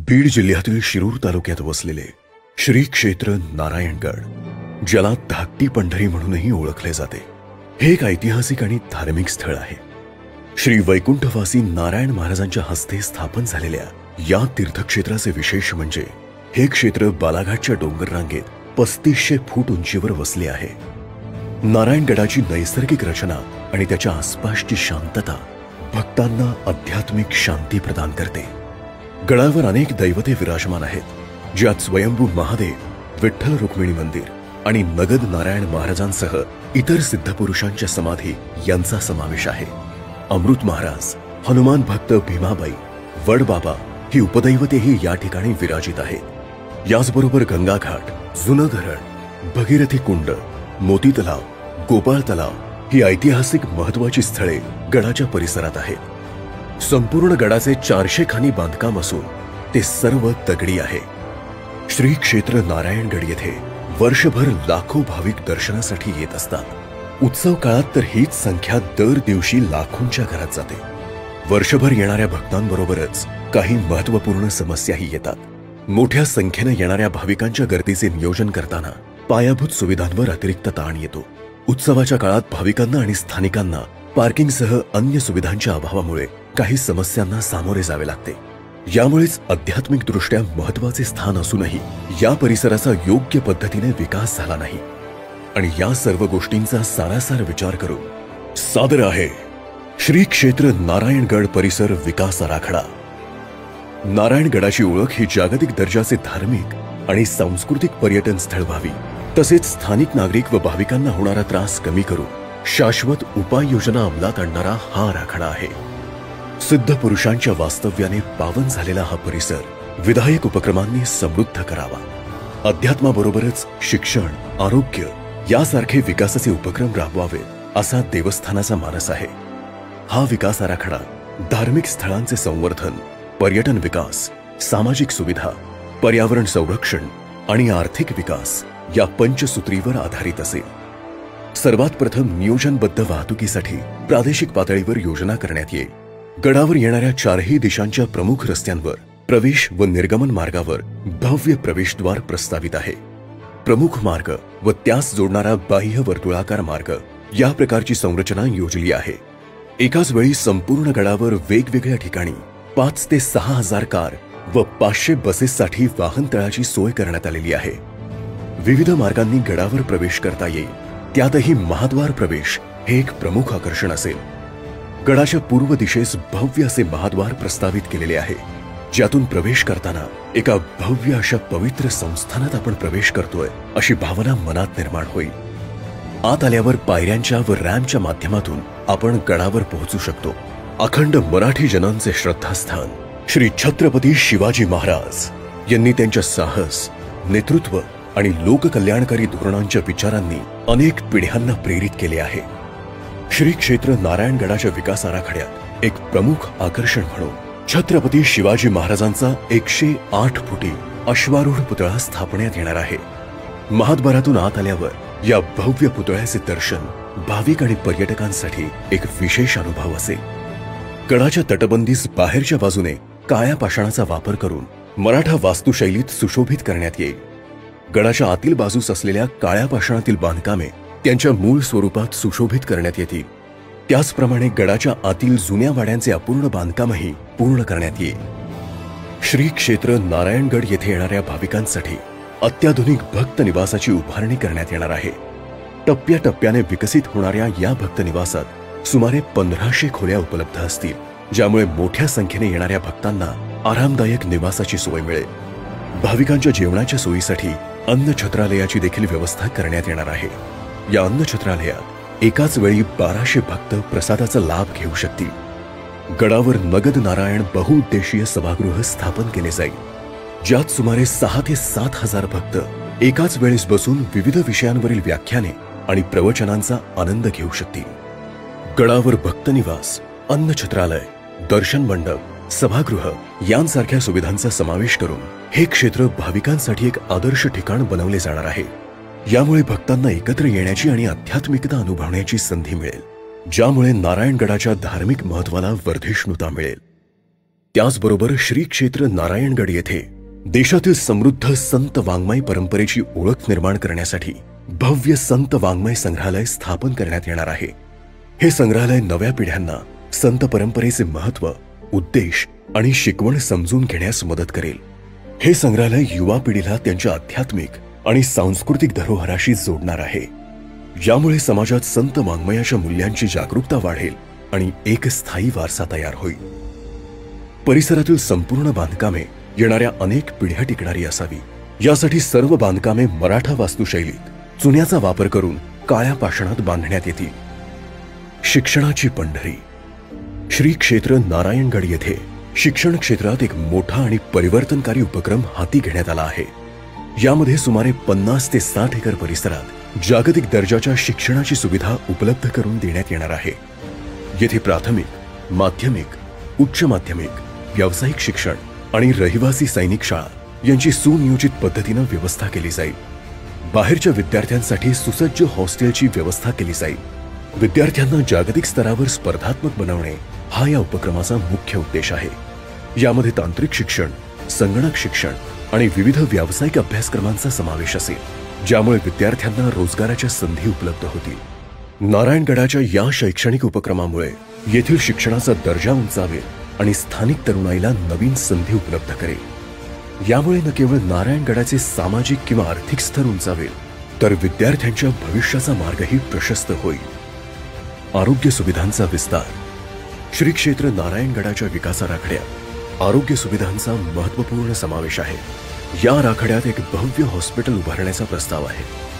बीड जिल्ह्यातील शिरूर तालुक्यात वसलेले श्री क्षेत्र नारायणगड, ज्याला धाकटी पंढरी म्हणूनही ओळखले जाते, हे एक ऐतिहासिक आणि धार्मिक स्थळ आहे. श्री वैकुंठवासी नारायण महाराजांच्या हस्ते स्थापन झालेल्या या तीर्थक्षेत्राचे विशेष म्हणजे हे क्षेत्र बालाघाटच्या डोंगर रांगेत 3500 फूट उंचीवर वसले आहे. नारायणगडाची नैसर्गिक रचना आणि त्याच्या आसपासची शांतता भक्तांना आध्यात्मिक शांती प्रदान करते. गडावर अनेक दैवते विराजमान आहेत, ज्यात स्वयंभू महादेव, विठ्ठल रुक्मिणी मंदिर आणि नगद नारायण महाराजांसह इतर सिद्धपुरुषांच्या समाधी यांचा समावेश आहे. अमृत महाराज, हनुमान भक्त भीमाबाई, वडबाबा ही उपदैवतेही या ठिकाणी विराजित आहेत. याचबरोबर गंगाघाट, जुनं धरण, भगीरथी कुंड, मोती तलाव, गोपाळ तलाव ही ऐतिहासिक महत्वाची स्थळे गडाच्या परिसरात आहेत. संपूर्ण गडाचे 400 खानी बांधकाम असून ते सर्व दगडी आहे. श्री क्षेत्र नारायणगड येथे वर्षभर लाखो भाविक दर्शनासाठी येत असतात. उत्सव काळात तर हीच संख्या दर दिवशी लाखोंच्या घरात जाते. वर्षभर येणाऱ्या भक्तांबरोबरच काही महत्त्वपूर्ण समस्याही येतात. मोठ्या संख्येने येणाऱ्या भाविकांच्या गर्दीचे नियोजन करताना पायाभूत सुविधांवर अतिरिक्त ताण येतो. उत्सवाच्या काळात भाविकांना आणि स्थानिकांना पार्किंगसह अन्य सुविधांच्या अभावामुळे काही समस्यांना सामोरे जावे लागते. यामुळेच आध्यात्मिकदृष्ट्या महत्त्वाचे स्थान असूनही या परिसराचा योग्य पद्धतीने विकास झाला नाही. आणि या सर्व गोष्टींचा सारासार विचार करून सादर आहे श्री क्षेत्र नारायणगड परिसर विकास आराखडा. नारायणगडाची ओळख ही जागतिक दर्जाचे धार्मिक आणि सांस्कृतिक पर्यटन स्थळ व्हावी, तसेच स्थानिक नागरिक व भाविकांना होणारा त्रास कमी करून शाश्वत उपाययोजना अंमलात आणणारा हा आराखडा आहे. सिद्ध पुरुषांच्या वास्तव्याने पावन झालेला हा परिसर विधायक उपक्रमांनी समृद्ध करावा. अध्यात्माबरोबरच शिक्षण, आरोग्य यासारखे विकासाचे उपक्रम राबवावेत असा देवस्थानाचा मानस आहे. हा विकास आराखडा धार्मिक स्थळांचे संवर्धन, पर्यटन विकास, सामाजिक सुविधा, पर्यावरण संरक्षण आणि आर्थिक विकास या पंचसूत्रीवर आधारित असेल. सर्वात प्रथम नियोजनबद्ध वाहतुकीसाठी प्रादेशिक पातळीवर योजना करण्यात येईल. गडावर येणाऱ्या 4ही दिशांच्या प्रमुख रस्त्यांवर प्रवेश व निर्गमन मार्गावर भव्य प्रवेशद्वार प्रस्तावित आहे. प्रमुख मार्ग व त्यास जोडणारा बाह्य वर्तुळाकार मार्ग या प्रकारची संरचना योजली आहे. एकाच वेळी संपूर्ण गडावर वेगवेगळ्या ठिकाणी 5 ते 6 हजार कार व 500 बसेससाठी वाहनतळाची सोय करण्यात आलेली आहे. विविध मार्गांनी गडावर प्रवेश करता येईल, त्यातही महाद्वार प्रवेश हे एक प्रमुख आकर्षण असेल. गडाच्या पूर्व दिशेस भव्य असे महाद्वार प्रस्तावित केलेले आहे, ज्यातून प्रवेश करताना एका भव्य अशा पवित्र संस्थानात आपण प्रवेश करतोय अशी भावना मनात निर्माण होईल. आत आल्यावर पायऱ्यांच्या व रॅम्पच्या माध्यमातून आपण गडावर पोहोचू शकतो. अखंड मराठी जनांचे श्रद्धास्थान श्री छत्रपती शिवाजी महाराज यांनी त्यांच्या साहस, नेतृत्व आणि लोककल्याणकारी धोरणांच्या विचारांनी अनेक पिढ्यांना प्रेरित केले आहे. श्री क्षेत्र नारायणगडाच्या विकास आराखड्यात एक प्रमुख आकर्षण म्हणून छत्रपती शिवाजी महाराजांचा 108 फुटी अश्वारूढ पुतळा स्थापण्यात येणार आहे. महाद्वारातून आत आल्यावर या भव्य पुतळ्याचे दर्शन भाविक आणि पर्यटकांसाठी एक विशेष अनुभव असेल. गडाच्या तटबंदीस बाहेरच्या बाजूने काळ्या पाषाणाचा वापर करून मराठा वास्तुशैलीत सुशोभित करण्यात येईल. गडाच्या आतील बाजूस असलेल्या काळ्या पाषाणातील बांधकामे त्यांच्या मूळ स्वरूपात सुशोभित करण्यात येतील. त्याचप्रमाणे गडाच्या आतील जुन्या वाड्यांचे अपूर्ण बांधकामही पूर्ण करण्यात येईल. श्री क्षेत्र नारायणगड येथे येणाऱ्या भाविकांसाठी अत्याधुनिक भक्त निवासाची उभारणी करण्यात येणार आहे. टप्प्याटप्प्याने विकसित होणाऱ्या या भक्त निवासात सुमारे 1500 खोल्या उपलब्ध असतील, ज्यामुळे मोठ्या संख्येने येणाऱ्या भक्तांना आरामदायक निवासाची सोय मिळेल. भाविकांच्या जेवणाच्या सोयीसाठी अन्न छत्रालयाची देखील व्यवस्था करण्यात येणार आहे. या अन्न छत्रालयात एकाच वेळी 1200 भक्त प्रसादाचा लाभ घेऊ शकतील. गडावर नगद नारायण बहुउद्देशीय सभागृह स्थापन केले जाईल, ज्यात सुमारे 6 ते 7 हजार भक्त एकाच वेळेस बसून विविध विषयांवरील व्याख्याने आणि प्रवचनांचा आनंद घेऊ शकतील. गडावर भक्तनिवास, अन्न छत्रालय, दर्शन मंडप, सभागृह यांसारख्या सुविधांचा समावेश करून हे क्षेत्र भाविकांसाठी एक आदर्श ठिकाण बनवले जाणार आहे. यामुळे भक्तांना एकत्र येण्याची आणि आध्यात्मिकता अनुभवण्याची संधी मिळेल, ज्यामुळे नारायणगडाच्या धार्मिक महत्त्वाला वर्धिष्णुता मिळेल. त्याचबरोबर श्री क्षेत्र नारायणगड येथे देशातील समृद्ध संत वाङ्मय परंपरेची ओळख निर्माण करण्यासाठी भव्य संत वाङ्मय संग्रहालय स्थापन करण्यात येणार आहे। हे संग्रहालय नव्या पिढ्यांना संत परंपरेचे महत्त्व, उद्देश आणि शिकवण समजून घेण्यास मदत करेल। हे संग्रहालय युवा पिढीला त्यांच्या आध्यात्मिक आणि सांस्कृतिक धरोहराशी जोडणार आहे। यामुळे समाजात संत वाङ्मयाच्या मूल्यांची जागरूकता वाढेल आणि एक स्थायी वारसा तयार होईल। परिसरातील संपूर्ण बांधकामे येणाऱ्या अनेक पिढ्या टिकणारी असावी, यासाठी सर्व बांधकामे मराठा वास्तुशैलीत चुन्याचा वापर करून काळ्या पाषाणात बांधण्यात येतील। शिक्षणाची पंढरी श्री क्षेत्र नारायणगड येथे शिक्षण क्षेत्रात एक मोठा आणि परिवर्तनकारी उपक्रम हाती घेण्यात आला आहे। यामध्ये सुमारे 50 ते 60 एकर परिसरात जागतिक दर्जाच्या शिक्षणाची सुविधा उपलब्ध करून देण्यात येणार आहे। येथे प्राथमिक, माध्यमिक, उच्च माध्यमिक, व्यावसायिक शिक्षण आणि रहिवासी सैनिक शाळा यांची सुनियोजित पद्धतीने व्यवस्था केली जाईल। बाहेरच्या विद्यार्थ्यांसाठी सुसज्ज हॉस्टेलची व्यवस्था केली जाईल। विद्यार्थ्यांना जागतिक स्तरावर स्पर्धात्मक बनवणे हा या उपक्रमाचा मुख्य उद्देश आहे। यामध्ये तांत्रिक शिक्षण, संगणक शिक्षण आणि विविध व्यावसायिक अभ्यासक्रमांचा समावेश असेल, ज्यामुळे विद्यार्थ्यांना रोजगाराच्या संधी उपलब्ध होतील। नारायणगडाच्या या शैक्षणिक उपक्रमामुळे येथील शिक्षणाचा दर्जा उंचावेल आणि स्थानिक तरुणाईला नवीन संधी उपलब्ध करेल। यामुळे न केवळ नारायणगडाचे सामाजिक किंवा आर्थिक स्तर उंचावेल, तर विद्यार्थ्यांच्या भविष्याचा मार्गही प्रशस्त होईल। आरोग्य सुविधांचा विस्तार श्री क्षेत्र नारायणगडाच्या विकास आराखड्यात आरोग्य सुविधांचा महत्त्वपूर्ण समावेश आहे। या आराखड्यात एक भव्य हॉस्पिटल उभारण्याचा प्रस्ताव आहे।